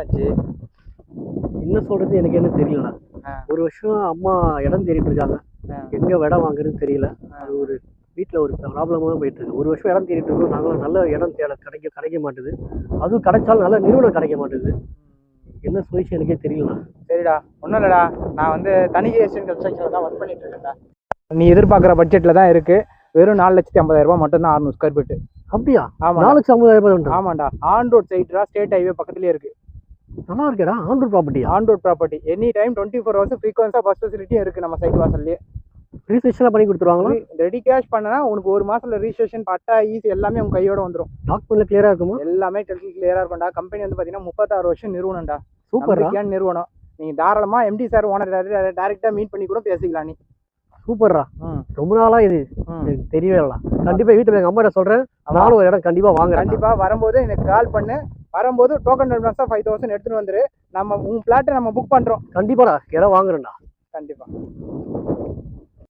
என்னாச்சு? என்ன சொல்றது எனக்கு என்ன தெரியலண்ணா. ஒரு வருஷம் அம்மா இடம் தேடிட்டு இருக்காங்க. எங்க இடம் வாங்குறதுன்னு தெரியல. அது ஒரு வீட்டில் ஒரு ப்ராப்ளமாக போயிட்டு இருக்கு. ஒரு வருஷம் இடம் தேடிட்டு இருக்கோம். நாங்களும் நல்ல இடம் கிடைக்க மாட்டுது. அதுவும் கிடைச்சாலும் நல்ல நிறுவனம் கிடைக்க மாட்டுது. என்ன சொல்யூஷன் எனக்கே தெரியலண்ணா. சரிடா, ஒன்றும் இல்லைடா. நான் வந்து தனிகை ஏசியன் கன்ஸ்ட்ரக்ஷனில் தான் ஒர்க் பண்ணிட்டு இருக்கேன்டா. நீ எதிர்பார்க்குற பட்ஜெட்டில் தான் இருக்கு. வெறும் 4,50,000 மட்டும் தான் 600 ஸ்கொயர் ஃபீட்டு. அப்படியா? ஆமா, 4,50,000. ஆமாண்டா. ஆன் ரோட் சைட்ரா, ஸ்டேட் ஹைவே பக்கத்துலேயே இருக்கு. நல்லா இருக்கேடா. On road property. On road property. Any time 24 hours ஃப்ரீக்வன்ஸாக பஸ் ஃபெசிலிட்டியும் இருக்குது நம்ம சைட் வாசல்லே. ரீசெஷன்லாம் பண்ணி கொடுத்துருவாங்களா? ரெடி கேஷ் பண்ணனா உனக்கு ஒரு மாசத்துல ரிஜிஸ்ட்ரேஷன், பட்டா, ஈஸி எல்லாமே உங்க கையோட வந்துடும். டாக்குமெண்ட்ல கிளியரா இருக்குமா? எல்லாமே கிளியரா இருக்கும்டா. கம்பெனி வந்து பாத்தீங்கன்னா 36 வருஷம் நிறுவனம்டா. சூப்பர் நிறுவனம். நீங்க தாராளமா எம்டி சார், ஓனர் டைரக்டா மீட் பண்ணி கூட பேசிக்கலாம். நீ சூப்பர்ரா. ரொம்ப நாளா இது எனக்கு தெரியவே இல்லை. கண்டிப்பா வீட்டுல எங்க அம்மா சொல்றேன், நானும் ஒரு இடம் கண்டிப்பா வாங்குறேன். கண்டிப்பா வரும்போது எனக்கு கால் பண்ணு. வரும்போது டோக்கன் அட்வான்ஸா 5,000 எடுத்துட்டு வந்துரு. நம்ம உன் பிளாட்டை நம்ம புக் பண்றோம். கண்டிப்பாடா இடம் வாங்குறேன்டா. கண்டிப்பா.